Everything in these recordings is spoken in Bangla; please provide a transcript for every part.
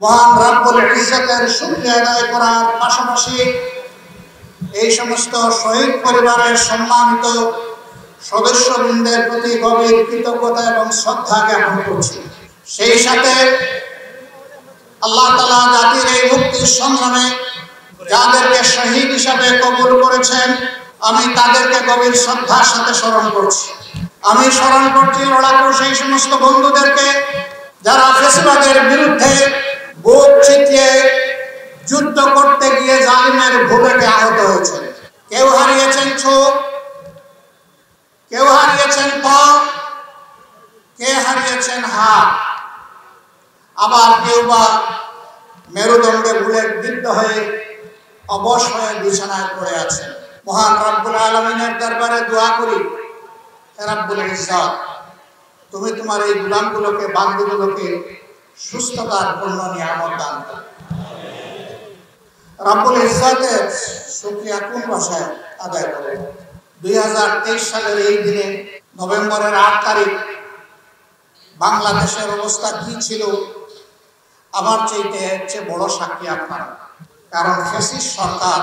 মহান রব্বুল ইজ্জতের শুকরিয়া আদায় করার পাশাপাশি এই সমস্ত শহীদ পরিবারের সম্মানিত সদস্যবৃন্দের প্রতি গভীর কৃতজ্ঞতা এবং শ্রদ্ধা জ্ঞাপন করছি। সেই সাথে আল্লাহ তাআলা জাতির এই মুক্তির সংগ্রামে যাদেরকে শহীদ হিসাবে কবুল করেছেন, আমি তাদেরকে গভীর শ্রদ্ধার সাথে স্মরণ করছি। আমি স্মরণ করছি লড়াকু সেই সমস্ত বন্ধুদেরকে যারা ফ্যাসিবাদের বিরুদ্ধে বুক চিতিয়ে যুদ্ধ করতে গিয়ে জালিমের ভূমিকে আহত হয়েছে। কেউ হারিয়েছেন চোখ, কেউ হারিয়েছেন পা, কে হারিয়েছেন হাত, আবার কেউ বা মেরুদণ্ডে বুলেট বিদ্ধ হয়ে অবশ হয়ে বিছানায় পড়ে আছেন। মহান রব্বুল আলামিনের দরবারে দোয়া করি, হে রব্বুল ইজ্জত, তুমি তোমার এই গোলামগুলোকে, বান্দীগুলোকে সুস্থতার পূর্ণ নিয়ামত দান করো। রব্বুল ইজ্জতের শুকরিয়া কোন ভাষায় আদায় করব? 2023 সালের এই দিনে নভেম্বরের 8 তারিখ বাংলাদেশের অবস্থা কি ছিল আমার চেয়ে বড় সাক্ষী আপনারা। কারণ ফ্যাসিস্ট সরকার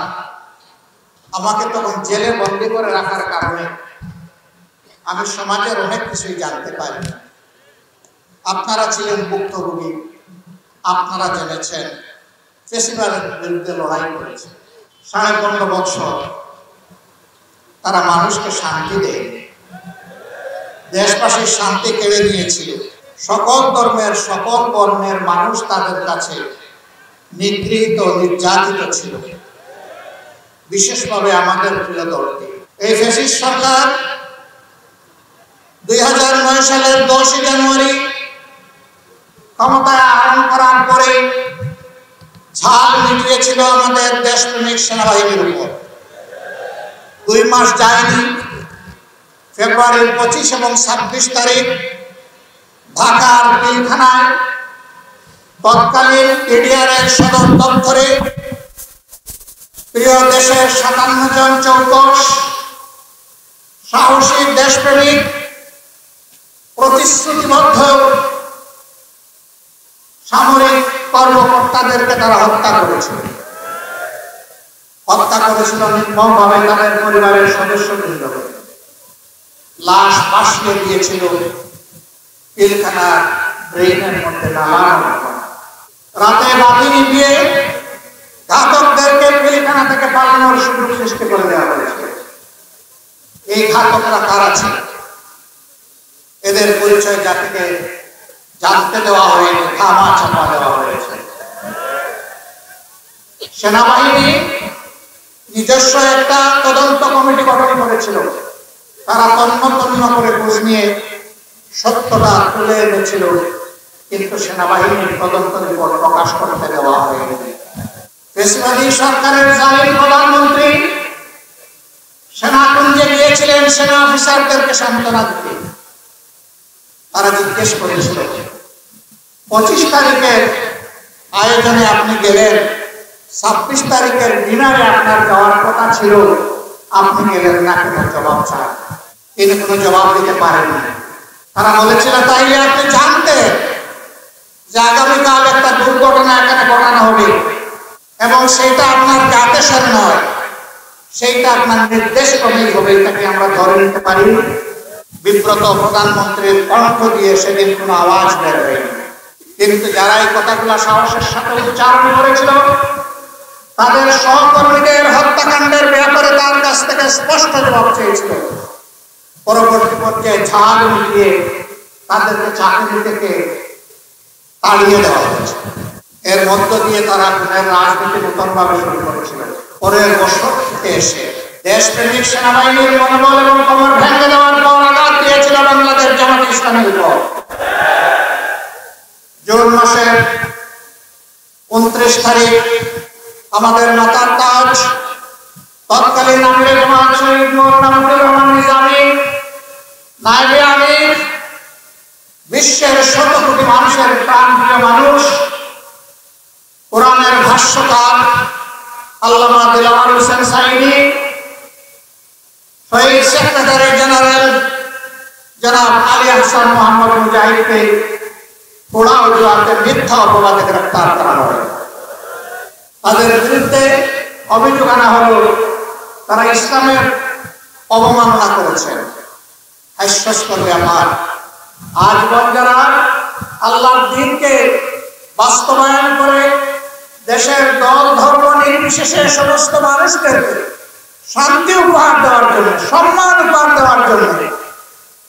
আমাকে তখন জেলে বন্দী করে রাখার কারণে আমি সমাজের অনেক কিছুই জানতে পারি। আপনারা ছিলেন ভুক্তভোগী, আপনারা জেনেছেন ফ্যাসিবাদের বিরুদ্ধে লড়াই করেছে। 15.5 বছর তারা মানুষকে শান্তি দেয়, দেশবাসীর শান্তি কেড়ে নিয়েছিল। সকল ধর্মের, সকল বর্ণের মানুষ তাদের কাছে নিগৃহীত, নির্যাতিত ছিল। বিশেষভাবে আমাদের প্রিয় দলটি। এই ফ্যাসিস্ট সরকার 2009 সালের 10 জানুয়ারি ক্ষমতায় আরোহণ করার পরে ঝাল মিটিয়েছিল আমাদের দেশপ্রেমিক সেনাবাহিনীর উপর। 2 মাস যায়নি, ফেব্রুয়ারির 25 এবং 26 তারিখ ঢাকার পিলখানায় তৎকালীন টিডিআরের সদর দপ্তরে প্রিয় দেশের 57 জন চৌকস সাহসী দেশপ্রেমিক প্রতিশ্রুতিবদ্ধ সামরিক কর্মকর্তাদেরকে তারা হত্যা করেছিল নির্মমভাবে। তাদের পরিবারের সদস্যবৃন্দ লাশ ভাসিয়ে দিয়েছিল পিলখানার ড্রেনের মধ্যে নালানো। রাতে বাতি নিভিয়ে ঘাতকদেরকে পিলখানা থেকে পালানোর সুযোগ সৃষ্টি করে দেওয়া হয়েছে। এই ঘাতকরা কারা ছিল? এদের পরিচয় জাতিকে জানতে দেওয়া হয়নি, থামা চাপা দেওয়া হয়েছে। সেনাবাহিনী নিজস্ব একটা তদন্ত কমিটি গঠন করেছিল। তারা তন্ন করে খোঁজ নিয়ে সত্যটা তুলে এনেছিল, কিন্তু সেনাবাহিনীর তদন্ত রিপোর্ট প্রকাশ করতে দেওয়া হয়নি। ফ্যাসিবাদী সরকারের জালিম প্রধানমন্ত্রী সেনাকুঞ্জে গিয়েছিলেন সেনা অফিসারদেরকে সান্ত্বনা দিতে। তারা জিজ্ঞেস করেছিল, 25 তারিখের আয়োজনে আপনি গেলেন, 26 তারিখের ডিনারে আপনার যাওয়ার কথা ছিল, আপনি গেলেন না কেন? জবাব চান। তিনি কোনো জবাব দিতে পারেননি। তারা বলেছিল, তাইলে আপনি জানতেন যে আগামীকাল একটা দুর্ঘটনা এখানে ঘটানো হবে এবং সেইটা আপনার আদেশের নয়, সেইটা আপনার নির্দেশ ক্রমেই হবে, এটাকে আমরা ধরে নিতে পারি। বিব্রত প্রধানমন্ত্রীর কণ্ঠ দিয়ে সেদিন কোনো আওয়াজ বের হয়নি। কিন্তু যারা এই কথাগুলো সাহসের সাথে উচ্চারণ করেছিল, তাদের সহকর্মীদের হত্যাকাণ্ডের ব্যাপারে তার কাছ থেকে স্পষ্ট জবাব চেয়েছিল। পরবর্তী পর্যায়ে ঝাল মিলিয়ে তাদেরকে চাকরি থেকে তাড়িয়ে দেওয়া হয়েছে। এর মধ্য দিয়ে তারা পুনের রাজনীতি নতুনভাবে শুরু করেছিল। পরের বছর থেকে এসে দেশপ্রেমিক সেনাবাহিনীর মনোবল এবং কমর ভেঙে দেওয়ার পর আঘাত দিয়েছিল বাংলাদেশ জামাত ইসলামীর উপর। জুন মাসের 29 তারিখ আমাদের মাতার তাজ তৎকালীন আমিরে জামাত শহীদ মওলানা মুজিবুর রহমান নিজামী, নায়েবে আমির, বিশ্বের 100 কোটি মানুষের প্রাণপ্রিয় মানুষ, কোরআনের ভাষ্যকার আল্লামা দিলওয়ার হোসেন সাঈদী, শহীদ সেক্রেটারি জেনারেল জনাব আলী আহসান মোহাম্মদ মুজাহিদকে পোড়া অজুহাতে মিথ্যা অপবাদে গ্রেফতার করা হয়। তাদের বিরুদ্ধে অভিযোগ আনা হলো তারা ইসলামের অবমাননা করেছেন। হাস্যাস্পদ ব্যাপার, আজীবন যারা আল্লাহর দ্বীনকে বাস্তবায়ন করে দেশের দল ধর্ম নির্বিশেষে সমস্ত মানুষদেরকে শান্তি উপহার দেওয়ার জন্য, সম্মান উপহার দেওয়ার জন্য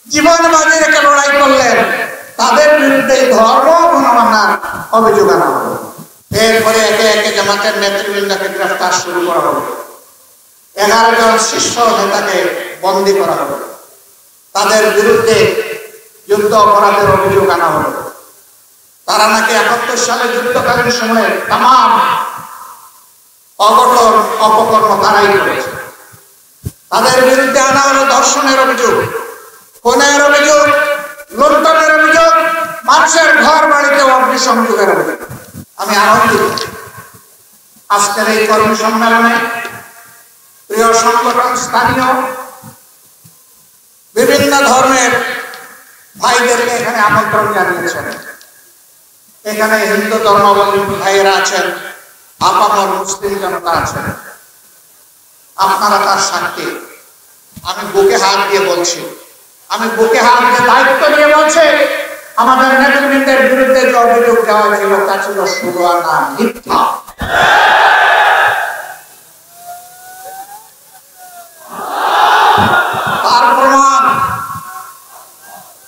জীবন বাজি রেখে লড়াই করলেন, তাদের বিরুদ্ধে ধর্ম অবমাননার অভিযোগ আনা হলো। এরপরে একে একে জামাতের নেতৃবৃন্দকে গ্রেফতার শুরু করা হলো। 11 জন শীর্ষ নেতাকে বন্দী করা হলো। তাদের বিরুদ্ধে যুদ্ধ অপরাধের অভিযোগ আনা হলো। তারা নাকি 71 সালে যুদ্ধকালীন সময়ে তামাম অঘটন অপকর্ম তারাই করেছে। তাদের বিরুদ্ধে আনা হলো ধর্ষণের অভিযোগ, খুনের অভিযোগ, লুণ্ঠনের অভিযোগ, মানুষের ঘর বাড়িতে অগ্নিসংযোগের অভিযোগ। আমি আনন্দিত আজকের এই কর্মী সম্মেলনে প্রিয় সংগঠন, স্থানীয় বিভিন্ন ধর্মের ভাইদেরকে এখানে আমন্ত্রণ জানিয়েছেন। এখানে হিন্দু ধর্মাবলম্বী ভাইয়েরা আছেন, আপামর মুসলিম জনতা আছেন। আপনারা তার সাক্ষী। আমি বুকে হাত দিয়ে বলছি, আমি বুকে হাত দিয়ে দায়িত্ব নিয়ে বলছি, আমাদের নেতৃবৃন্দের বিরুদ্ধে যে অভিযোগ দেওয়া ছিল তা ছিল শুধু আর না মিথ্যা।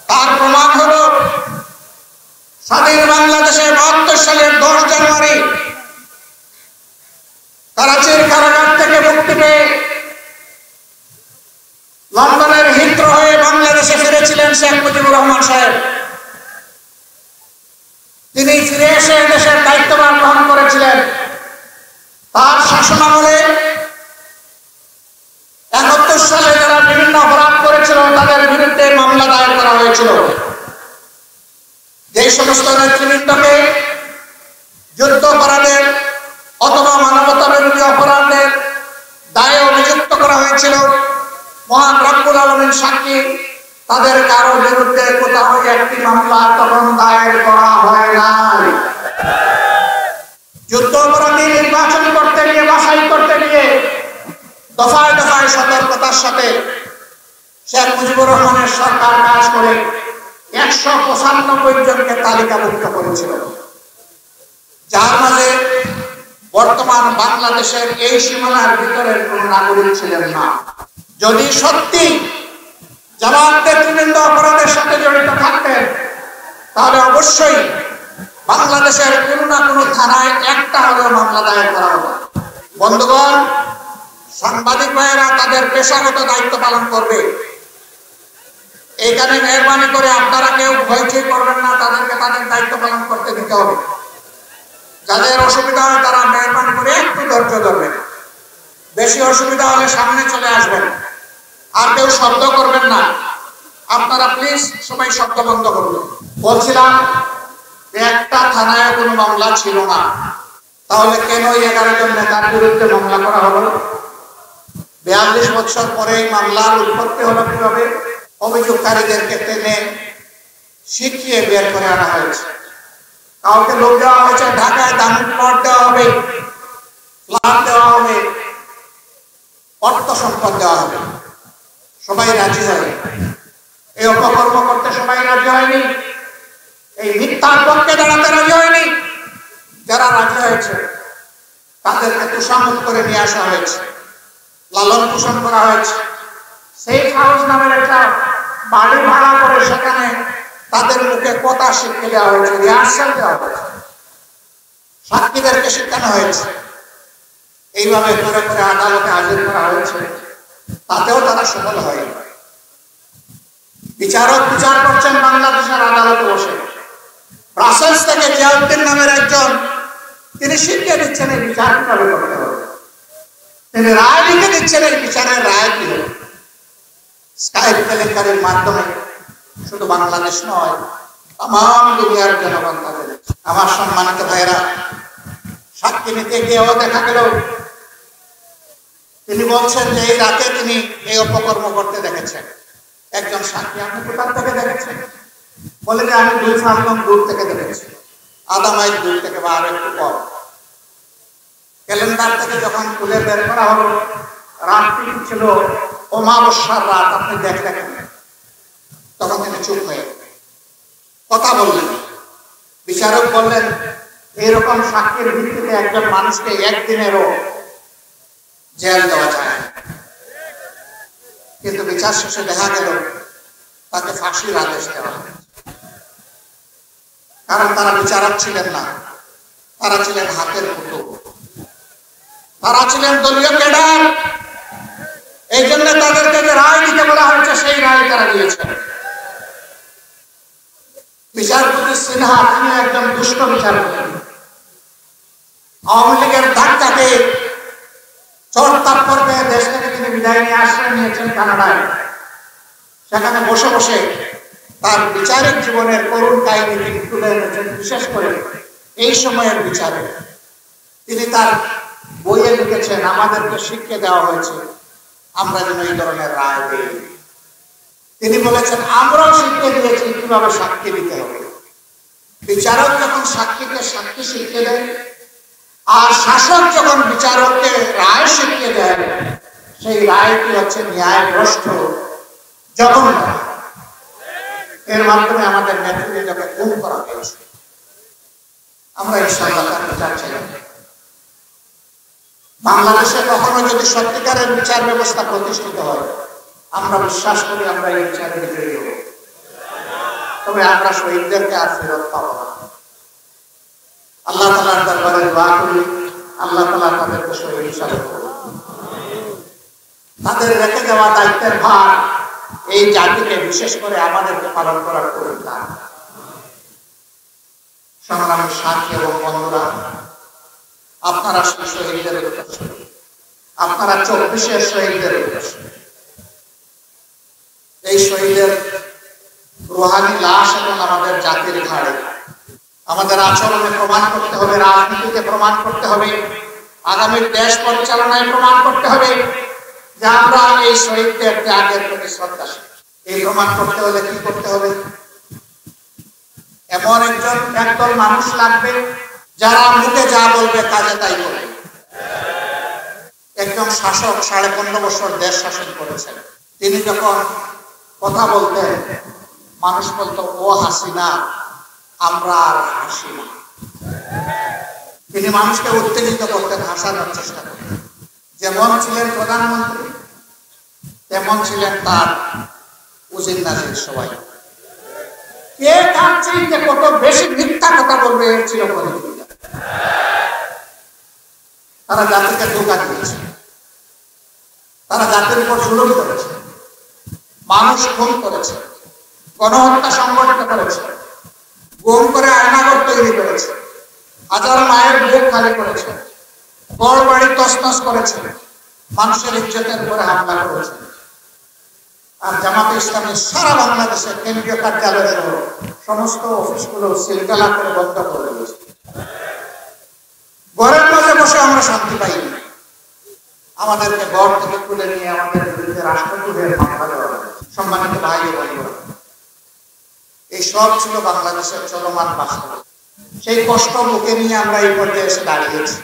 তার প্রমাণ হলো স্বাধীন বাংলাদেশে 72 সালের 10 জানুয়ারি করাচির কারাগার থেকে মুক্তি পেয়ে লন্ডনের হিথ্রো হয়ে বাংলাদেশে ফিরেছিলেন শেখ মুজিবুর রহমান সাহেব। তিনি ফিরে এসে দেশের দায়িত্বভার গ্রহণ করেছিলেন। তার শাসনামলে 71 সালে যারা বিভিন্ন অপরাধ করেছিল তাদের বিরুদ্ধে মামলা দায়ের করা হয়েছিল। যে সমস্ত নেতৃবৃন্দকে যুদ্ধ অপরাধের অথবা মানবতা বিরোধী অপরাধের দায়ে অভিযুক্ত করা হয়েছিল, মহান রব্বুল আলামিন সাক্ষী, তাদের কারো বিরুদ্ধে কোথাও একটি মামলা তখন দায়ের করা হয় নাই। যুদ্ধ অপরাধী নির্বাচন করতে গিয়ে, বাছাই করতে গিয়ে দফায় দফায় সতর্কতার সাথে শেখ মুজিবুর রহমানের সরকার কাজ করে 195 জনকে তালিকাভুক্ত করেছিল, যার মাঝে বর্তমান বাংলাদেশের এই সীমানার ভিতরের কোন নাগরিক ছিলেন না। যদি সত্যি জামাত নেতৃবৃন্দ অপরাধের সাথে জড়িত থাকতেন তাহলে অবশ্যই বাংলাদেশের কোনো না কোনো থানায় একটা হলেও মামলা দায়ের করা হতো। বন্ধুগণ, সাংবাদিক ভাইয়েরা তাদের পেশাগত দায়িত্ব পালন করবে। এইখানে মেহরবানি করে আপনারা কেউ ভয়চই করবেন না, তাদেরকে তাদের দায়িত্ব পালন করতে দিতে হবে। যাদের অসুবিধা হয় তারা মেহরবানি করে একটু ধৈর্য ধরবেন। বেশি অসুবিধা হলে সামনে চলে আসবেন। আর কেউ শব্দ করবেন না। আপনারা প্লিজ সবাই শব্দ বন্ধ করবেন। বলছিলাম একটা থানায় কোনো মামলা ছিল না, তাহলে কেন 11 জন নেতার বিরুদ্ধে মামলা করা হলো? 42 বছর পরে এই মামলার উৎপত্তি হলো কিভাবে? অভিযোগকারীদেরকে টেনে শিখিয়ে বের করে আনা হয়েছে। কাউকে লোক দেওয়া হয়েছে, ঢাকায় দামি প্লট দেওয়া হবে, ফ্ল্যাট দেওয়া হবে, অর্থ সম্পদ দেওয়া হবে। সবাই রাজি হয়। এই অপকর্ম করতে সবাই রাজি হয়নি। এই মিথ্যার পক্ষে দাঁড়াতে রাজি হয়নি। যারা রাজি হয়েছে তাদেরকে তোষামত করে নিয়ে আসা হয়েছে, লালন পোষণ করা হয়েছে। সেই হাউস নামের একটা বাড়ি ভাড়া করে সেখানে তাদের মুখে কথা শিখিয়ে দেওয়া হয়েছে, রিহার্সাল দেওয়া হয়েছে, সাক্ষীদেরকে শেখানো হয়েছে। এইভাবে করে করে আদালতে হাজির করা হয়েছে। তাতেও তারা সফল হয়। বিচারক বিচার করছেন বাংলাদেশের আদালতে বসে। ব্রাসেলস থেকে জিয়াউদ্দিন নামের একজন, তিনি শিখিয়ে দিচ্ছেন এই বিচার কিভাবে করতে হবে। তিনি রায় লিখে দিচ্ছেন এই বিচারের রায় কি হবে। স্কাইপ কেলেঙ্কারির মাধ্যমে শুধু বাংলাদেশ নয়, তাম দুনিয়ার জনগণ তাদের। আমার সম্মানিত ভাইয়েরা, সাক্ষী নিতে গিয়েও দেখা গেল তিনি বলছেন যে এই রাতে তিনি এই অপকর্ম করতে দেখেছেন। একজন সাক্ষী, আপনি কোথা থেকে দেখেছেন? বলে যে আমি 2 ফার্লং দূর থেকে দেখেছি, আধা মাইল দূর থেকে বা আরো একটু কম। ক্যালেন্ডার থেকে যখন তুলে বের করা হলো, রাতটি ছিল অমাবস্যার রাত, আপনি দেখলেন, তখন তিনি চুপ হয়ে কথা বললেন। বিচারক বললেন, এইরকম সাক্ষীর ভিত্তিতে একজন মানুষকে একদিনেরও জেল দেওয়া যায়, কিন্তু বিচার শেষে দেখা গেল তাকে ফাঁসির আদেশ দেওয়া হয়। কারণ তারা বিচারক ছিলেন না, তারা ছিলেন হাতের পুতুল, তারা ছিলেন দলীয় ক্যাডার। এই জন্য তাদেরকে যে রায় দিতে বলা হয়েছে সেই রায় তারা দিয়েছেন। বিচারপতি সিনহা তিনি একজন দুষ্ট বিচারপতি। আওয়ামী লীগের ধাক্কাতে চড়তাপ করবে দেশ থেকে তিনি বিদায় নিয়ে আশ্রয় নিয়েছেন কানাডায়। সেখানে বসে বসে তার বিচারিক জীবনের করুণ কাহিনী তিনি তুলে এনেছেন। বিশেষ করে এই সময়ের বিচারে তিনি তার বইয়ে লিখেছেন, আমাদেরকে শিক্ষা দেওয়া হয়েছে আমরা যেন এই ধরনের রায় দিই। তিনি বলেছেন, আমরাও শিক্ষা দিয়েছি কিভাবে সাক্ষী দিতে হবে। বিচারক যখন সাক্ষীকে সাক্ষী শিখিয়ে দেয়, আর শাসক যখন বিচারককে রায় শিখিয়ে দেয়, সেই রায়টি হচ্ছে ন্যায়ভ্রষ্ট, জঘন্য। এর মাধ্যমে আমাদের নেতৃত্বকে গুম করা হয়েছে। আমরা ইনশাআল্লাহ তার বিচার চাই। বাংলাদেশে কখনো যদি সত্যিকারের বিচার ব্যবস্থা প্রতিষ্ঠিত হয়, আমরা বিশ্বাস করি আমরা এই বিচারে বিজয়ী হব। তবে আমরা শহীদদেরকে আর ফেরত পাবো না। আল্লাহ তাআলার দরবারে দোয়া করি, আল্লাহ তাআলা তাদেরকে শহীদ হিসাবে করুন। তাদের রেখে দেওয়া দায়িত্বের ভার এই জাতিকে, বিশেষ করে আমাদেরকে পালন করার করুন না। সংগ্রামের সাথী এবং বন্ধুরা, আপনারা শহীদদের উদ্দেশ্যে, আপনারা 24-এর শহীদদের উদ্দেশ্যে, এই শহীদের রুহানি লাশ এখন আমাদের জাতির ঘাড়ে। আমাদের আচরণে প্রমাণ করতে হবে, রাজনীতিতে প্রমাণ করতে হবে, আগামী দেশ পরিচালনায় প্রমাণ করতে হবে যে আমরা এই শহীদদের ত্যাগের প্রতি শ্রদ্ধাশীল। এই প্রমাণ করতে হলে কি করতে হবে? এমন একদল মানুষ লাগবে যারা মুখে যা বলবে কাজে তাই করবে। একজন শাসক 15.5 বছর দেশ শাসন করেছেন। তিনি যখন কথা বলতেন, মানুষ বলতো, ও হাসিনা, আমরা আর হাসি না। তিনি মানুষকে উত্তেজিত করতেন, হাসানোর চেষ্টা করতেন। যেমন ছিলেন প্রধানমন্ত্রী, তেমন ছিলেন তার উজির নাজির সবাই। কে কার চেয়ে কত বেশি মিথ্যা কথা বলবে এর ছিল প্রতিযোগিতা। তারা জাতিকে ধোঁকা দিয়েছে, তারা জাতির উপর জুলুম করেছে, মানুষ খুন করেছে, গণহত্যা সংগঠিত করেছে, গুম করে আয়নাঘর তৈরি করেছে, হাজার মায়ের বুক খালি করেছে, গড় বাড়ি তছনছ করেছে, মানুষের ইজ্জতের উপরে হামলা করেছে। আর জামাতে ইসলামী সারা বাংলাদেশের কেন্দ্রীয় কার্যালয় সহ সমস্ত অফিসগুলো সিলগালা করে বন্ধ করে দিয়েছে। ঘরের মাঝে বসে আমরা শান্তি পাইনি, আমাদেরকে ঘর থেকে তুলে নিয়ে আমাদের বিরুদ্ধে রাষ্ট্রদ্রোহের মামলা দেওয়া হয়েছে। সম্মানিত ভাই ও বন্ধুরা, এই সব ছিল বাংলাদেশের চলমান বাস্তব। সেই কষ্ট মুখে নিয়ে আমরা এই পর্যায়ে এসে দাঁড়িয়েছি।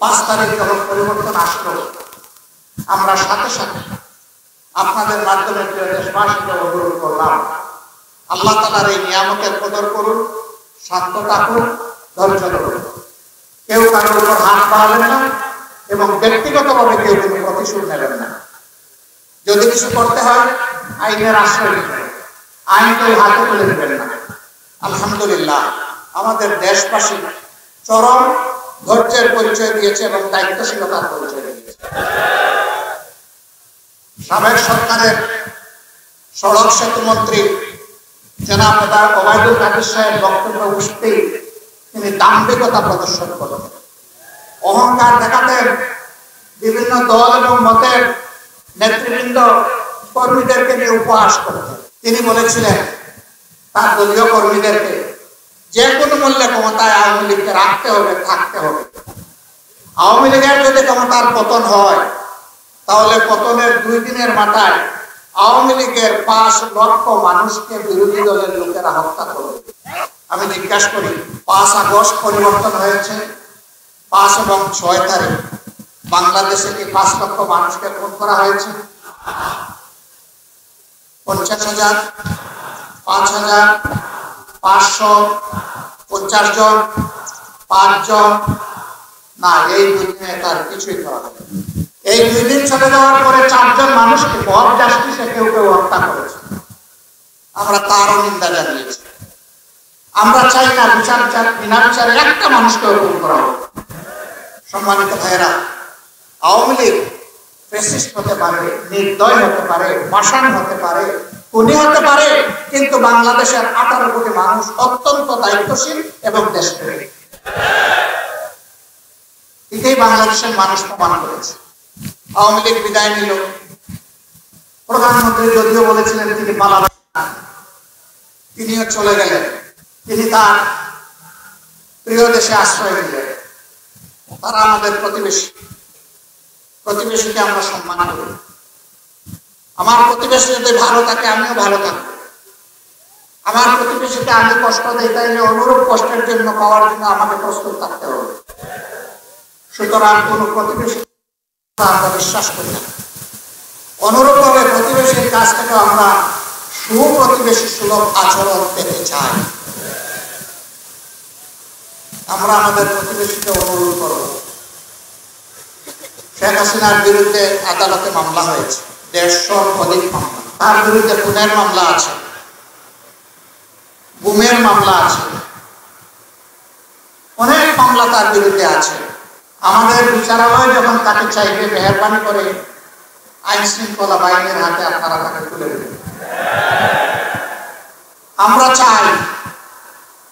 5 তারিখ যখন পরিবর্তন আসলো, আমরা সাথে সাথে আপনাদের মাধ্যমে দেশবাসীকে অনুরোধ করলাম, আল্লাহ তাআলার এই নিয়ামতের কদর করুন, শান্ত থাকুন, ধৈর্য ধরুন। কেউ কারোর উপর হাত বাড়াবেন না এবং ব্যক্তিগতভাবে কেউ কোনো প্রতিশোধ নেবেন না। যদি কিছু করতে হয় আইনের আশ্রয় নেবেন, আইন কেউ হাতে তুলে নেবেন না। আলহামদুলিল্লাহ, আমাদের দেশবাসী চরম ধৈর্যের পরিচয় দিয়েছে এবং দায়িত্বশীলতার পরিচয় দিয়েছে। সাবেক সরকারের সড়ক সেতু মন্ত্রী জনাব ওবায়দুল কাদের সাহেব বক্তব্য উপস্থিত তিনি দাম্ভিকতা প্রদর্শন করতেন, অহংকার দেখাতেন। বিভিন্ন দল এবং মতের নেতৃবৃন্দ কর্মীদেরকে নিয়ে উপহাস করতেন। তিনি বলেছিলেন তার দলীয় কর্মীদেরকে যে কোনো মূল্যে ক্ষমতায় আওয়ামী লীগকে রাখতে হবে, থাকতে হবে। আওয়ামী লীগের যদি ক্ষমতার পতন হয়, তাহলে পতনের 2 দিনের মাথায় আওয়ামী লীগের 5 লক্ষ মানুষকে বিরোধী দলের লোকেরা হত্যা করবে। আমি জিজ্ঞাসা করি, 5 আগস্ট পরিবর্তন হয়েছে, 5 এবং 6 তারিখ বাংলাদেশে কি 5 লক্ষ মানুষকে খুন করা হয়েছে? 50,000, 5,000, 500, 50 জন, 5 জন? না, এই 2 দিনে তার কিছুই করা হবে। এই 2 দিন চলে যাওয়ার পরে 4 জন মানুষকে মব জাস্টিসে কেউ হত্যা করেছে। আমরা তারও নিন্দা জানিয়েছি। আমরা চাই না বিনা বিচারে একটা মানুষকে খুন করা হোক। সম্মানিত ভাইয়েরা, আওয়ামী লীগ ফ্যাসিস্ট হতে পারে, নির্দয় হতে পারে, পাষাণ হতে পারে, খুনি হতে পারে, কিন্তু বাংলাদেশের 18 কোটি মানুষ অত্যন্ত দায়িত্বশীল এবং দেশপ্রেমিক। এটাই বাংলাদেশের মানুষ প্রমাণ করেছে। আওয়ামী লীগ বিদায় নিল। প্রধানমন্ত্রী যদিও বলেছিলেন তিনি পালাবেন না, তিনিও চলে গেলেন। তিনি তার প্রিয় দেশে আশ্রয় নিলেন। তারা আমাদের প্রতিবেশী। প্রতিবেশীকে আমরা সম্মান করি। আমার প্রতিবেশী যদি ভালো থাকে, আমিও ভালো থাকবো। আমার প্রতিবেশীকে আমি কষ্ট দিই, তাইলে অনুরূপ কষ্টের জন্য পাওয়ার জন্য আমাকে প্রস্তুত থাকতে হবে। সুতরাং কোন প্রতিবেশী আমরা বিশ্বাস করি না। অনুরূপভাবে প্রতিবেশীর কাছ থেকে আমরা সুপ্রতিবেশী সুলভ আচরণ পেতে চাই। আমরা আমাদের প্রতিবেশীকে অনুরোধ করব। শেখ হাসিনার বিরুদ্ধে আদালতে মামলা হয়েছে, 150 অধিক মামলা। তার বিরুদ্ধে খুনের মামলা আছে, গুমের মামলা আছে, অনেক মামলা তার বিরুদ্ধে আছে। আমাদের বিচারালয় যখন তাকে চাইবে, মেহেরবানি করে আইন শৃঙ্খলা বাহিনীর হাতে আপনারা তাকে তুলে দেবেন। আমরা চাই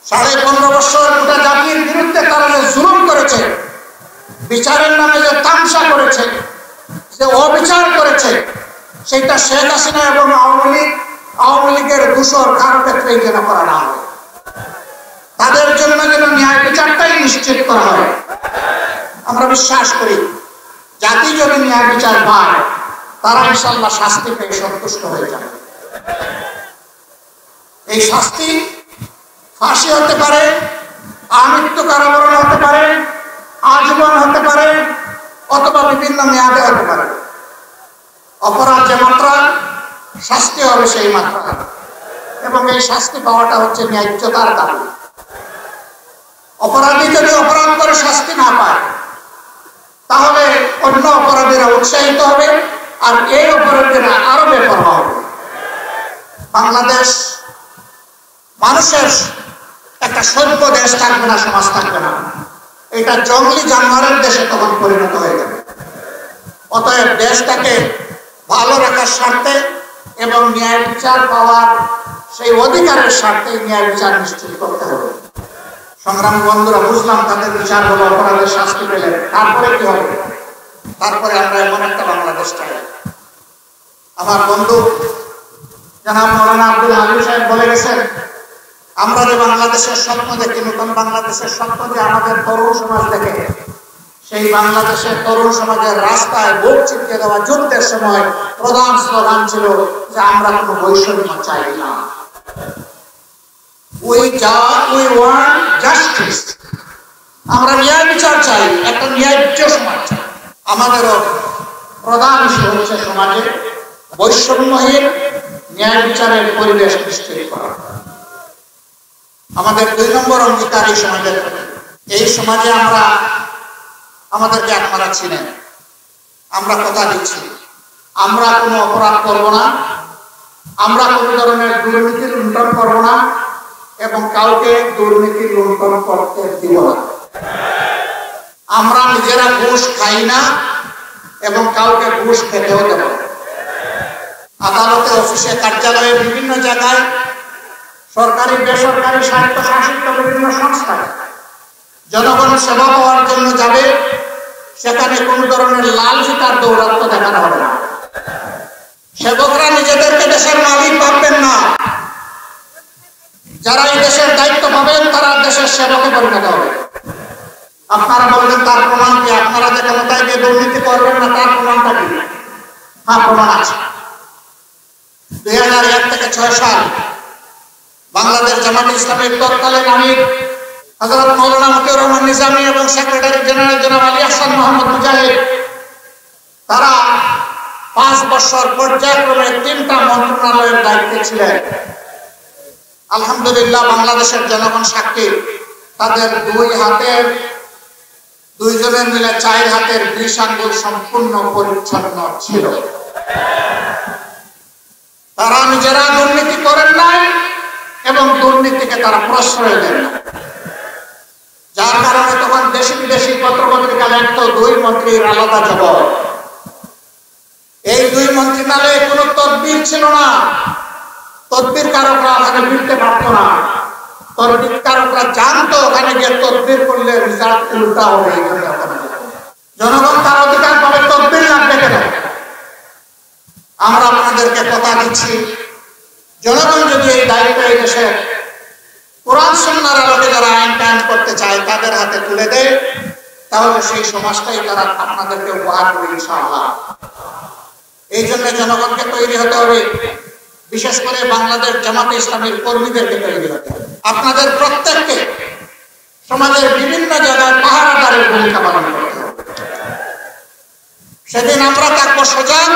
15.5 বছর গোটা জাতির বিরুদ্ধে তারা যে জুলুম করেছে, বিচারের নামে যে তামসা করেছে, যে অবিচার করেছে, সেটা শেখ হাসিনা এবং আওয়ামী লীগের দূষর কারো ক্ষেত্রেই যেন করা না হয়। তাদের জন্য যেন ন্যায় বিচারটাই নিশ্চিত করা হয়। আমরা বিশ্বাস করি জাতি যদি ন্যায় বিচার পায়, তারা ইনশাআল্লাহ শাস্তি পেয়ে সন্তুষ্ট হয়ে যাবে। এই শাস্তি ফাঁসি হতে পারে, আমৃত্যু কারাবরণ হতে পারে, আজীবন হতে পারে, অথবা বিভিন্ন মেয়াদে হতে পারে। অপরাধ যে মাত্রা, শাস্তি হবে সেই মাত্রা। এবং এই শাস্তি পাওয়াটা হচ্ছে ন্যায্যতার দাবি। অপরাধী যদি অপরাধ করে শাস্তি না পায়, তাহলে অন্য অপরাধীরা উৎসাহিত হবে, আর এই অপরাধীরা আরো বেপরোয়া হবে। বাংলাদেশ মানুষের একটা সভ্য দেশ থাকবে না, সমাজ থাকবে না। এটা জঙ্গলি জানোয়ারের দেশে তখন পরিণত হয়ে যাবে। অতএব দেশটাকে ভালো রাখার স্বার্থে এবং ন্যায় বিচার পাওয়ার সেই অধিকারের স্বার্থে ন্যায় বিচার নিশ্চিত করতে হবে। সংগ্রামী বন্ধুরা, বুঝলাম তাদের বিচার হলো, অপরাধের শাস্তি পেলেন, তারপরে কি হবে? তারপরে আমরা এমন একটা বাংলাদেশ চাই। আমার বন্ধু জনাব মৌলানা আব্দুল হালিম সাহেব বলে গেছেন, আমরা যে বাংলাদেশের স্বপ্ন দেখি, নতুন বাংলাদেশের স্বপ্ন যে আমাদের তরুণ সমাজ দেখে, সেই বাংলাদেশের তরুণ সমাজের রাস্তায় বুক চিপকে দেওয়া যুদ্ধের সময় প্রধান স্লোগান ছিল যে আমরা কোনো বৈষম্য চাই না। We want justice. আমরা ন্যায় বিচার চাই, একটা ন্যায্য সমাজ চাই। আমাদেরও প্রধান ইস্যু হচ্ছে সমাজে বৈষম্যহীন ন্যায় বিচারের পরিবেশ নিশ্চিত করা। আমাদের 2 নম্বর অঙ্গীকার এই সমাজের। এই সমাজে আমরা আমাদেরকে আপনারা চিনেন, আমরা কথা দিচ্ছি, আমরা কোনো অপরাধ করব না, আমরা কোনো ধরনের দুর্নীতি লুণ্ঠন করব না, এবং কাউকে দুর্নীতি লুণ্ঠন করতে দিব না। আমরা নিজেরা ঘুষ খাই না এবং কাউকে ঘুষ খেতেও দেব না। আদালতে, অফিসে, কার্যালয়ে, বিভিন্ন জায়গায়, সরকারি বেসরকারি স্বায়ত্তশাসিত বিভিন্ন সংস্থায় জনগণের সেবা পাওয়ার জন্য যাবে, সেখানে কোন ধরনের লাল ফিতার দৌরাত্ম দেখানো হবে না। সেবকরা নিজেদেরকে দেশের মালিক ভাববেন না। যারা এই দেশের দায়িত্ব পাবেন, তারা দেশের সেবকে পরিণত হবে। আপনারা বলবেন তার প্রমাণ কি? আপনারা যে ক্ষমতায় গিয়ে দুর্নীতি করবেন না, তার প্রমাণটা কি? হ্যাঁ, প্রমাণ আছে। 2001 থেকে 6 সাল বাংলাদেশ জামাত ইসলামের তৎকালীন আমির হযরত মাওলানা মতিউর রহমান নিজামী এবং সেক্রেটারি জেনারেল জনাব আলী আহসান মোহাম্মদ মুজাহিদ তারা 5 বছর পর্যায়ক্রমে 3টা মন্ত্রণালয়ের দায়িত্বে ছিলেন। আলহামদুলিল্লাহ, বাংলাদেশের জনগণ সাক্ষী, তাদের দুইজনের মিলে 4 হাতের 20 আঙ্গুল সম্পূর্ণ পরিচ্ছন্ন ছিল। তারা নিজেরা দুর্নীতি করেন নাই এবং দুর্নীতিকে তারা প্রশ্রয় দেন না, যার কারণে তখন দেশি বিদেশি পত্রপত্রিকা লিখত 2 মন্ত্রীর আলাদা জবাব। এই 2 মন্ত্রণালয়ে কোনো তদবির ছিল না, তদবির কারকরা ওখানে ফিরতে পারত না, তদবির কারকরা জানতো ওখানে গিয়ে তদবির করলে রেজাল্ট উল্টা হবে। জনগণ তার অধিকার পাবে, তদবির লাগবে কেন? আমরা আপনাদেরকে কথা দিচ্ছি, জনগণ যদি এই দায়িত্ব এই দেশে কোরআন সুন্নাহর আলোকে যারা আইন কায়েম করতে চায় তাদের হাতে তুলে দেয়, তাহলে সেই সমাজটাই তারা আপনাদেরকে উপহার দেবে ইনশাআল্লাহ। এই জন্য জনগণকে তৈরি হতে হবে, বিশেষ করে বাংলাদেশ জামাতে ইসলামের কর্মীদেরকে তৈরি হতে হবে। আপনাদের প্রত্যেককে সমাজের বিভিন্ন জায়গায় পাহারাদারের ভূমিকা পালন করতে হবে। সেদিন আমরা থাকবো সজাগ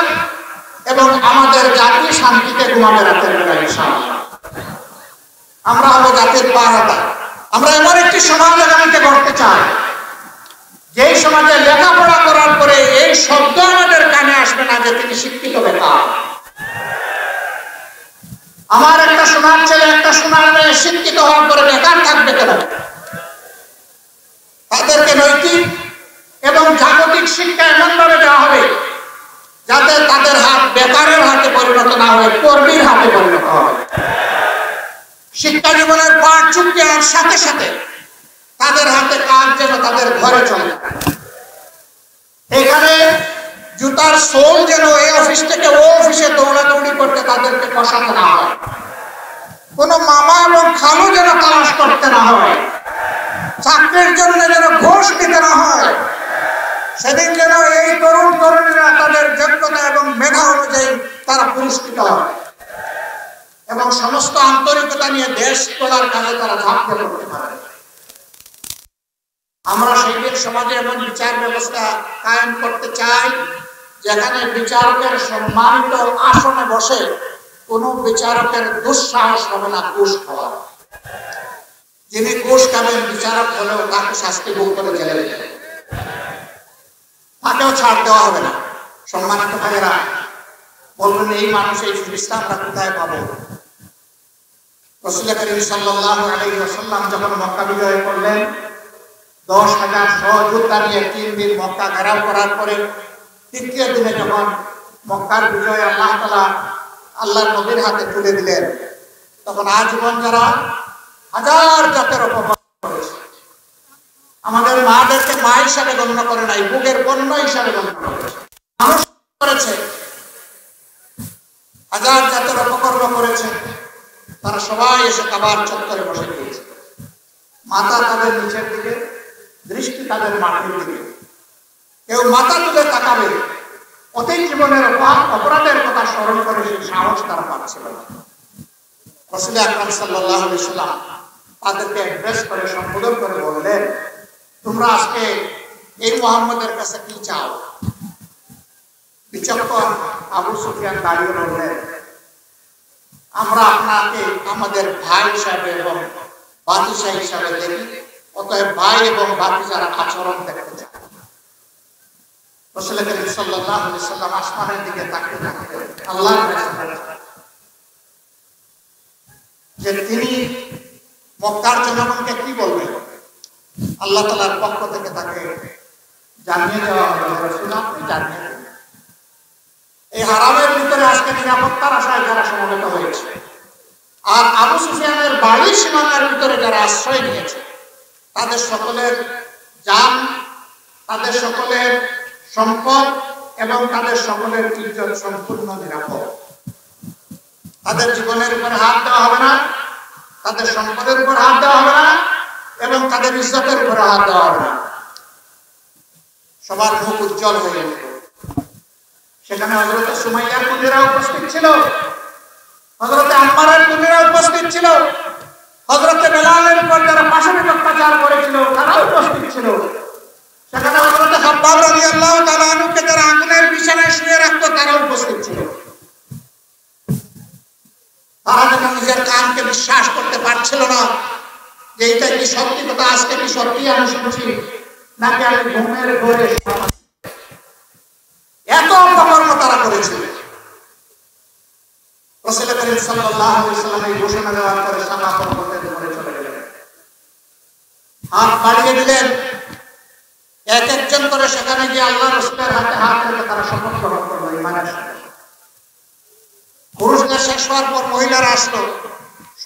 এবং আমাদের জাতি শান্তিতে ঘুমাবে রাতের বেলা ইনশাআল্লাহ। আমরা হবো জাতির পাহারাদার। আমরা এমন একটি সমাজ আগামীতে গড়তে চাই, যেই সমাজে লেখাপড়া করার পরে এই শব্দ আমাদের কানে আসবে না যে তিনি শিক্ষিত বেকার। আমার একটা সোনার ছেলে, একটা সোনার মেয়ে শিক্ষিত হওয়ার পরে বেকার থাকবে কেন? তাদেরকে নৈতিক এবং জাগতিক শিক্ষা এমন ভাবে দেওয়া হবে যাতে তাদের হাত বেকারের হাতে পরিণত না হয়, কর্মীর হাতে পরিণত হয়। শিক্ষা জীবনের পাঠ চুক্তি হওয়ার সাথে সাথে তাদের হাতে কাজ যেন তাদের ঘরে চলে। এখানে জুতার সোল যেন এই অফিস থেকে ও অফিসে দৌড়াদৌড়ি করতে তাদেরকে বসাতে না হয়, কোন মামা এবং খালু যেন তালাশ করতে না হয়, চাকরির জন্য যেন ঘুষ দিতে না হয়। সেদিন যেন এই তরুণ তরুণীরা তাদের যোগ্যতা এবং মেধা অনুযায়ী তারা পুরস্কৃত হয় এবং সমস্ত আন্তরিকতা নিয়ে দেশ গড়ার কাজে তারা ঝাঁপিয়ে পড়তে পারে। আমরা সেই সমাজে এমন বিচার ব্যবস্থা কায়েম করতে চাই যেখানে বিচারকের সম্মানিত আসনে বসে কোন বিচারকের দুঃসাহস হবে না ঘুষ খাওয়া। যিনি ঘুষ খাবেন বিচারক হলেও তাকে শাস্তি ভোগ করে জেলে দেবে, তাকেও ছাড় দেওয়া হবে না। সম্মানিত ভাইয়েরা, বলবেন এই মানুষ এই ফিরিস্তা আমরা কোথায় পাবো? রাসূল করিম সাল্লাল্লাহু আলাইহি ওয়াসাল্লাম যখন মক্কা বিজয় করলেন, 10,000 সহযোদ্ধা নিয়ে 3 দিন মক্কা ঘেরাও করার পরে 3য় দিনে যখন মক্কার বিজয় আল্লাহ তাআলা আল্লাহর নবীর হাতে তুলে দিলেন, তখন আজীবন যারা হাজার জাতের অপমান করেছে, আমাদের মাদেরকে মা হিসাবে গণ্য করে নাই, বুকের বন্য হিসাবে গণ্য করেছে, মানুষ করেছে, হাজার জাতের অপকর্ম করেছে, তারা সবাই এসে কাবার চত্বরে বসে গিয়েছে। মাথা তাদের নিচের দিকে, দৃষ্টি তাদের মাটির দিকে। কেউ মাথা তুলে তাকাবে, অতীত জীবনের অপরাধের কথা স্মরণ করে সেই সাহস তারা পাচ্ছিল না। রাসূল আকরাম সাল্লাল্লাহু আলাইহি ওয়াসাল্লাম তাদেরকে অ্যাড্রেস করে সম্বোধন করে বললেন, তোমরা আজকে এই মুহাম্মদের কাছে কি চাও? বিচক্ষণ আবু সুফিয়ান দাঁড়িয়ে বললেন, আমরা আপনাকে আমাদের ভাই হিসাবে এবং বাতিজা হিসাবে দেখি, অতএব ভাই এবং বাতিজার আচরণ দেখতে চাই। রাসূল করিম সাল্লাল্লাহু আলাইহি ওয়াসাল্লাম আসমানের দিকে তাকিয়ে থাকতেন, আল্লাহর কাছে যে তিনি মক্কার জনগণকে কি বলবেন। আল্লাহ তাআলার পক্ষ থেকে তাকে জানিয়ে দেওয়া হলো, রাসূল আপনি জানিয়ে দেন। এই হারামের ভিতরে আজকে নিরাপত্তার আশায় যারা সমবেত হয়েছে, আর আবু সুফিয়ানের বাড়ির সীমানার ভিতরে যারা আশ্রয় নিয়েছে, তাদের সকলের জান, তাদের সকলের সম্পদ এবং তাদের সকলের ইজ্জত সম্পূর্ণ নিরাপদ। তাদের জীবনের উপর হাত দেওয়া হবে না, তাদের সম্পদের উপর হাত দেওয়া হবে না এবং তাদের ইজ্জতের উপর হাত দেওয়া হবে না। সবার মুখ উজ্জ্বল হয়ে উঠল। সেখানে হযরত সুমাইয়ার পুত্রেরা উপস্থিত ছিল, হযরতে আম্মারের কবিরা উপস্থিত ছিল, হযরতে বেলালের উপর যারা পাশবিক অত্যাচার করেছিল তারাও উপস্থিত ছিল। সেখানে হযরতে খাব্বাব রাদিয়াল্লাহু তাআলা আনহুকে যারা আগুনের বিছানায় শুয়ে রাখতো তারাও উপস্থিত ছিল। তারা যেন নিজের কানকে বিশ্বাস করতে পারছিল না যে এটা কি সত্যি কথা, আজকে কি সত্যি আমি শুনছি নাকি আমি ঘুমের ঘরে। এত অপকর্ম তারা করেছিল। রাসূল করিম সাল্লাল্লাহু আলাইহি ওয়াসাল্লাম এই ঘোষণা দেওয়ার পরে সাফা পর্বতের উপরে চলে গেলেন, হাত বাড়িয়ে দিলেন। এক একজন করে সেখানে গিয়ে আল্লাহ রাসূলের হাতে হাত রেখে তারা শপথ গ্রহণ করলো ঈমানের সাথে। পুরুষদের শেষ হওয়ার পর মহিলারা আসলো,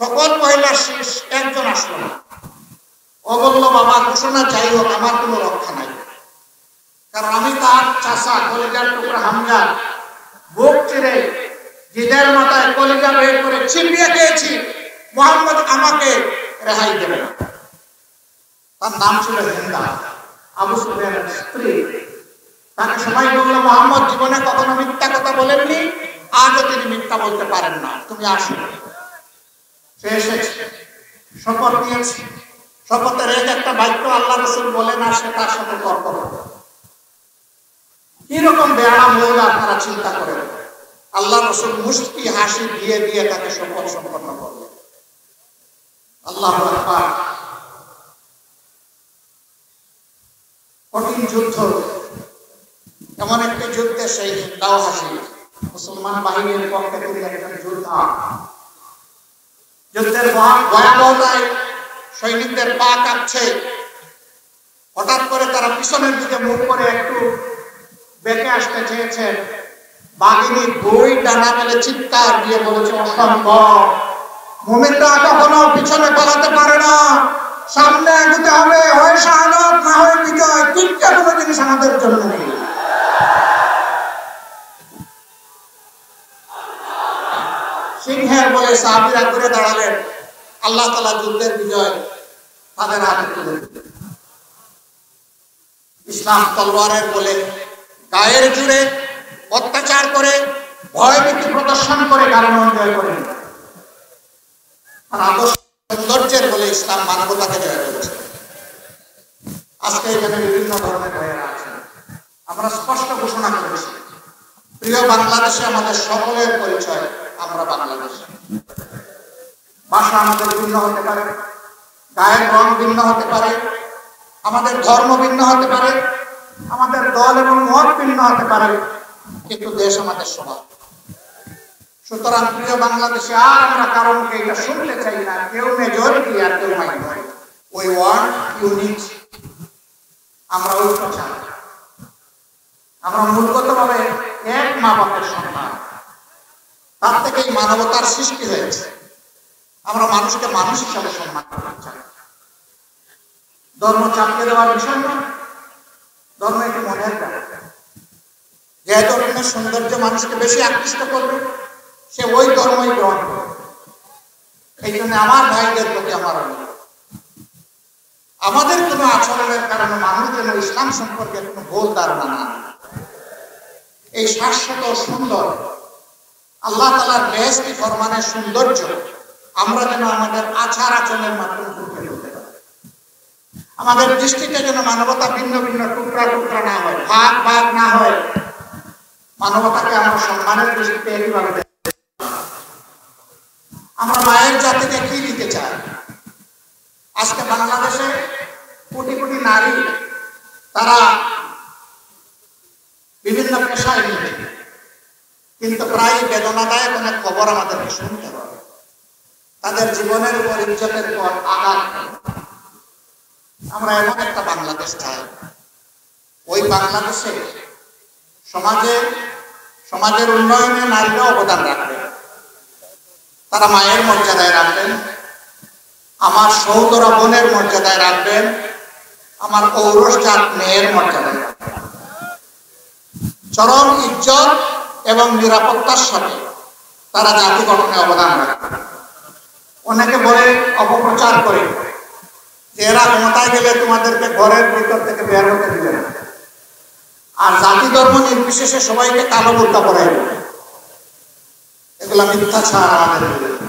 সকল মহিলার শেষ একজন আসলো না। ও বললো, বাবা ঘোষণা যাই হোক আমার কোনো রক্ষা নাই, কারণ আমি তার চাচা কলিজার টুকরা হামজা বুক চিরে জিদের মাথায় কলিজা বের করে চিপিয়ে খেয়েছি, মুহাম্মদ আমাকে রেহাই দেবে না। তার নাম ছিল হিন্দা, আবু সুফিয়ানের স্ত্রী। তাকে সবাই বললো, মুহাম্মদ জীবনে কখনো মিথ্যা কথা বলেননি, আজও তিনি মিথ্যা বলতে পারেন না, তুমি আসো। সে এসেছে, শপথ নিয়েছে। শপথের একটা বাক্য আল্লাহ রাসূল বলেন আর সে তার সাথে তর্ক করে। কিরকম বেয়ারা মহিলা আপনারা চিন্তা করেন। আল্লাহ রাসূল মুস্কি হাসি দিয়ে দিয়ে তাকে শপথ সম্পন্ন করলেন। আল্লাহু আকবার। কঠিন যুদ্ধ, এমন একটি যুদ্ধে সেই হিন্দাও হাসি। মুসলমান বাহিনীর পক্ষে তিনি একজন যোদ্ধা। যুদ্ধের ভয়াবহতায় সৈনিকদের পা কাঁপছে। হঠাৎ করে তারা পিছনের দিকে মুখ করে একটু বেঁকে আসতে চেয়েছেন। বাহিনী দুই ডানা মেলে চিৎকার দিয়ে বলেছে, অসম্ভব, মুমিনরা কখনো পিছনে পালাতে পারে না, সামনে এগোতে হবে, হয় শাহাদাত না হয় বিজয়, তিনটা কোনো জিনিস আমাদের জন্য নেই। সিংহের বলে সাহাবীরা ঘুরে দাঁড়ালেন। আল্লাহ তাআলা যুদ্ধের বিজয় তাদের হাতে তুলে দিলেন। ইসলাম তলোয়ারের বলে গায়ের জুড়ে অত্যাচার করে ভয়ভীতি প্রদর্শন করে কারণ জয় করেন। আর আদর্শ সৌন্দর্যের বলে ইসলাম মানবতাকে জয় করেছে। আজকে এখানে বিভিন্ন ধরনের ভাইয়েরা আছেন। আমরা স্পষ্ট ঘোষণা করেছি, প্রিয় বাংলাদেশে আমাদের সকলের পরিচয়, আমরা বাংলাদেশী। ভাষা আমাদের ভিন্ন হতে পারে, গায়ের রং ভিন্ন হতে পারে, আমাদের ধর্ম ভিন্ন হতে পারে, আমাদের দল এবং মত ভিন্ন হতে পারে, কিন্তু দেশ আমাদের সমান। সুতরাং প্রিয় বাংলাদেশে আর আমরা কারণকে এটা শুনতে চাই না, কেউ মেজরিটি আর কেউ মাইনরিটি। We want unit. আমরা ঐক্য চাই। আমরা মূলগতভাবে এক মা বাপের সন্তান, তার থেকেই মানবতার সৃষ্টি হয়েছে। আমরা মানুষকে মানুষ হিসাবে সম্মান করতে চাই। ধর্ম চাপিয়ে দেওয়ার বিষয় নয়, ধর্ম একটি মনের ব্যাপার। যে ধর্মের সৌন্দর্য মানুষকে বেশি আকৃষ্ট করবে সে ওই ধর্মই গ্রহণ করবে। এই জন্য আমার ভাইদের প্রতি আমার অনুরোধ, আমাদের কোনো আচরণের কারণে মানুষ যেন ইসলাম সম্পর্কে কোনো ভুল ধারণা না। এই শাশ্বত সুন্দর আল্লাহ তাআলার বেহেশতি ফরমানের সৌন্দর্য আমরা যেন আমাদের আচার আচরণের মাধ্যমে ফুটে তুলতে পারি। আমাদের দৃষ্টিতে যেন মানবতা ভিন্ন ভিন্ন টুকরা টুকরা না হয়, ভাগ ভাগ না হয়। মানবতাকে আমরা সম্মানের দৃষ্টিতে এইভাবে দেখি। আমরা মায়ের জাতিকে কি দিতে চাই? আজকে বাংলাদেশে কোটি কোটি নারী তারা বিভিন্ন পেশায় নিয়ে, কিন্তু প্রায় বেদনাদায়ক অনেক খবর আমাদেরকে শুনতে হবে। তাদের জীবনের উপর, ইজ্জতের উপর আঘাত। আমরা এমন একটা বাংলাদেশ চাই, ওই বাংলাদেশে সমাজের উন্নয়নে নারীরা অবদান রাখবেন। তারা মায়ের মর্যাদায় রাখবেন, আমার সহোদরা বোনের মর্যাদায় রাখবেন, আমার ঔরসজাত মেয়ের মর্যাদায় রাখবেন। চরম ইজ্জত এবং নিরাপত্তার সাথে তারা জাতি গঠনে অবদান রাখবে। অনেকে বলে, অপপ্রচার করে যে এরা ক্ষমতায় গেলে তোমাদেরকে ঘরের ভিতর থেকে বের হতে দিবে না, আর জাতি ধর্ম নির্বিশেষে সবাইকে কালো বোরকা পরাই দেবে। এগুলা মিথ্যাচার আমাদের বিরুদ্ধে।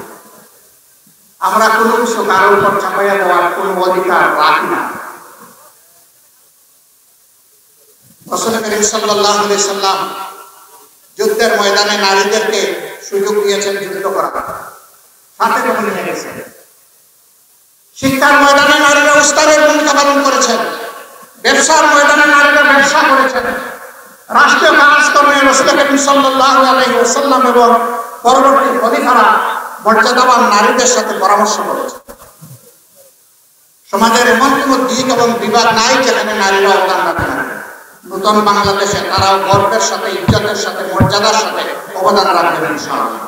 আমরা কোনো কিছু কারোর উপর চাপাইয়া দেওয়ার কোনো অধিকার রাখি না। রাসূল করিম সাল্লাল্লাহু আলাইহি সাল্লাম যুদ্ধের ময়দানে নারীদেরকে সুযোগ দিয়েছেন যুদ্ধ করার, সাথে করে নিয়ে গেছেন। শিক্ষার ময়দানে নারীরা উস্তাদের ভূমিকা পালন করেছেন, ব্যবসার ময়দানে নারীরা ব্যবসা করেছেন, রাষ্ট্রীয় কাজকর্মে রাসূল করিম সাল্লাল্লাহু আলাইহি ওয়াসাল্লাম এবং পরবর্তী খলিফারা মর্যাদাবান নারীদের সাথে পরামর্শ করেছেন। সমাজের এমন কোনো দিক এবং বিভাগ নাই যেখানে নারীরা অবদান রাখে না। নতুন বাংলাদেশে তারাও গর্বের সাথে, ইজ্জতের সাথে, মর্যাদার সাথে অবদান রাখবেন ইনশাআল্লাহ।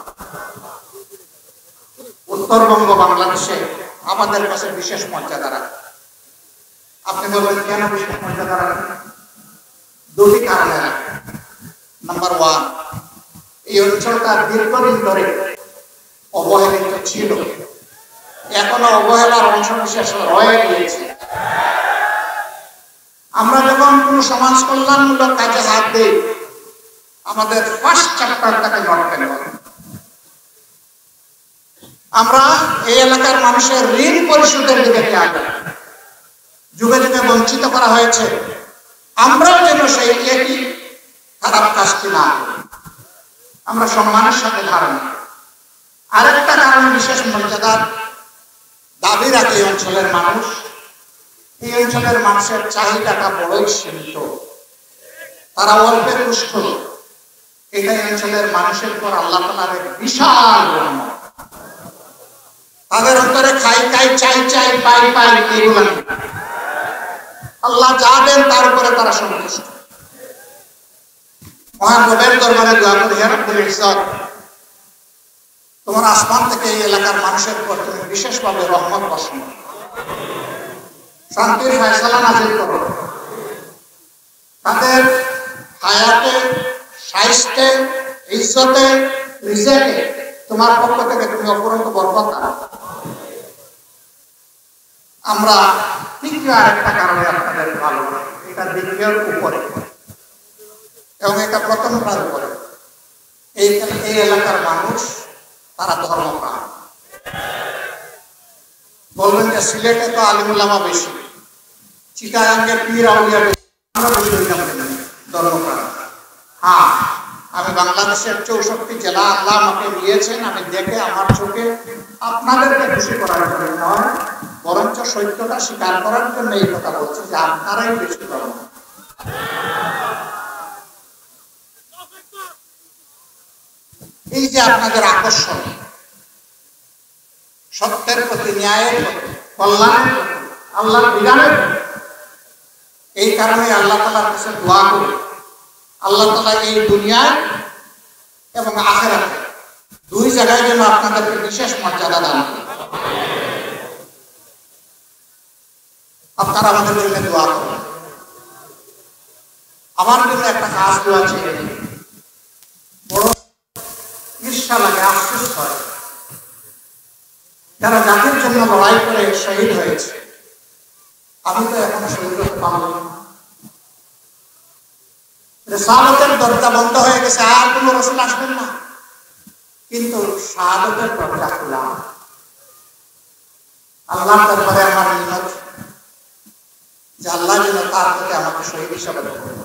উত্তরবঙ্গ বাংলাদেশে আমাদের কাছে বিশেষ মর্যাদা রাখে। আপনি বলবেন কেন বিশেষ মর্যাদা রাখেন? দুটি কারণে রাখে। নাম্বার ওয়ান, এই অঞ্চলটা দীর্ঘদিন ধরে অবহেলিত ছিল, এখনো অবহেলার অংশ বিশেষ রয়ে গিয়েছে। আমরা যখন কোন সমাজ কল্যাণমূলক কাজে হাত দিই, আমাদের ফার্স্ট চ্যাপ্টার তাকে নট কেন। আমরা এই এলাকার মানুষের ঋণ পরিশোধের দিকে আগে যুগে যুগে বঞ্চিত করা হয়েছে, আমরাও যেন সেই একই খারাপ কাজটি না করি। আমরা সম্মানের সাথে ধারণ। আরেকটা কারণ, বিশেষ মর্যাদার দাবি রাখে এই অঞ্চলের মানুষ। এই অঞ্চলের মানুষের চাহিদাটা বড়ই সীমিত, তারা অল্পে তুষ্ট। এটাই অঞ্চলের মানুষের উপর আল্লাহ তাআলার এক বিশাল রহমত। তাদের অন্তরে খাই খাই, চাই চাই, পাই পাই, এগুলো নেই। আল্লাহ যা দেন তার উপরে তারা সন্তুষ্ট। মহান রবের দরবারে দোয়া করি, হে রব্বুল ইজ্জত, তোমার আসমান থেকে এই এলাকার মানুষের উপর তুমি বিশেষভাবে রহমত বর্ষণ, শান্তির ফয়সালা নাযিল করো। তাদের হায়াতে, সাইস্তে, ইজ্জতে, রিজেকে তোমার পক্ষ থেকে তুমি অপরন্ত বরকত দাও। আমরা তৃতীয় আরেকটা কারণে আপনাদের ভালো, এটা দ্বিতীয়র উপরে এবং এটা প্রথমটার উপরে। এই এলাকার মানুষ তারা ধর্মপ্রাণ। বলবেন যে সিলেটে তো আলিম উলামা বেশি, চিটাগাঙ্গে পীর আউলিয়া বেশি, আমরা বেশি ধর্মপ্রাণ। হ্যাঁ, আমি বাংলাদেশের 64 জেলা আল্লাহ আমাকে দিয়েছেন, আমি দেখে আমার চোখে আপনাদেরকে খুশি করার জন্য নয়, বরঞ্চ সত্যটা স্বীকার করার জন্য এই কথা বলছি যে আপনারাই বেশি ধর্ম। এই যে আপনাদের আকর্ষণ সত্যের প্রতি, ন্যায়ের প্রতি, কল্যাণের প্রতি, আল্লাহর বিধানের প্রতি, এই কারণে আল্লাহ তাআলার কাছে দোয়া করি আল্লাহ তাআলা এই দুনিয়ায় এবং আখিরাতে দুই জায়গায় যেন আপনাদেরকে বিশেষ মর্যাদা দান করেন। আপনারা আমাদের জন্য দোয়া করুন। আমার জন্য একটা কাজ দোয়া ছিল, বড় ঈর্ষা লাগে, আফসোস হয়, যারা জাতির জন্য লড়াই করে শহীদ হয়েছে, আমি তো এখনো শহীদ হতে পারলাম না। রিসালাতের দরজা বন্ধ হয়ে গেছে, আর কোনো রাসূল আসবেন না, কিন্তু শাহাদাতের দরজা খোলা। আল্লাহর দরবারে আমার মিন্নত যে আল্লাহ যেন তার প্রতি আমাকে শহীদ হিসাবে দেখেন।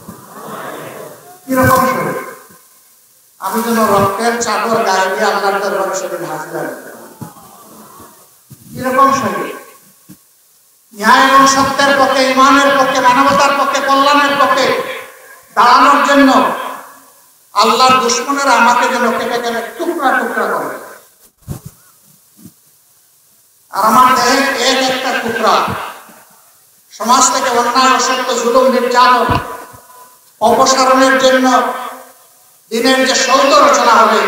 কিরকম শহীদ? আমি যেন রক্তের চাদর গায়ে দিয়ে আল্লাহর দরবারে সেদিন হাজিরা দিতে পারি। কিরকম শহীদ? ন্যায় এবং সত্যের পক্ষে, ইমানের পক্ষে, মানবতার পক্ষে, কল্যাণের পক্ষে দাঁড়ানোর জন্য আল্লাহর দুশমনেরা আমাকে যেন কেটে কেটে টুকরা টুকরা করে, আর আমার দেহের এক একটা টুকরা সমাজ থেকে অন্যায়, অসত্য, জুলুম, নির্যাতন অপসারণের জন্য দিনের যে সৌধ রচনা হবে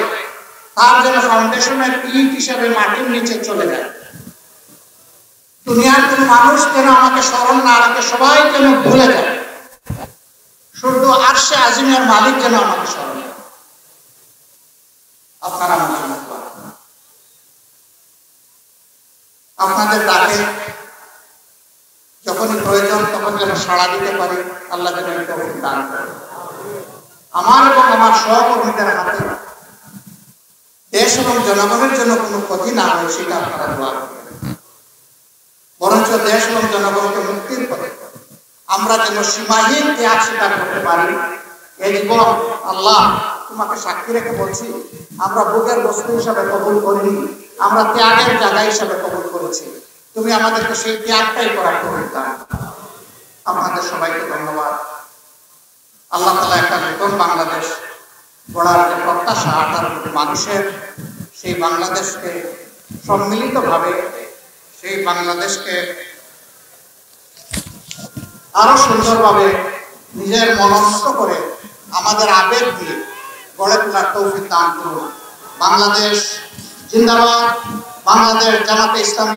তার জন্য ফাউন্ডেশনের ইট হিসেবে মাটির নিচে চলে যায়। দুনিয়ার কোন মানুষ যেন আমাকে স্মরণ না রাখে, সবাই যেন ভুলে যায়, শুধু আরশে আজিমের মালিক যেন আমাকে স্মরণ করে। আপনারা আমার জন্য আপনাদের ডাকে যখনই প্রয়োজন তখন যেন সাড়া দিতে পারি, আল্লাহ যেন তৌফিক দান করে। আমার এবং আমার সহকর্মীদের হাতে দেশ এবং জনগণের জন্য কোনো ক্ষতি না হয় সেটা আপনারা দোয়া করবেন, বরঞ্চ দেশ এবং জনগণকে মুক্তির করে আমরা যেন সীমাহীন ত্যাগ স্বীকার করতে পারি। এই জীবন আল্লাহ তোমাকে সাক্ষী রেখে বলছি, আমরা বুকের বস্তু হিসাবে কবুল করিনি, আমরা ত্যাগের জায়গা হিসাবে কবুল করেছি। তুমি আমাদেরকে সেই ত্যাগটাই করার তৌফিক দাও। আপনাদের সবাইকে ধন্যবাদ। আল্লাহ তাআলা একটা নতুন বাংলাদেশ গড়ার যে প্রত্যাশা 18 কোটি মানুষের, সেই বাংলাদেশকে সম্মিলিতভাবে সেই বাংলাদেশকে আরো সুন্দরভাবে নিজের মনস্থ করে আমাদের আবেগ দিয়ে গড়ে তোলার তৌফিক দান করুন। বাংলাদেশ জিন্দাবাদ। বাংলাদেশ জামাতে ইসলামী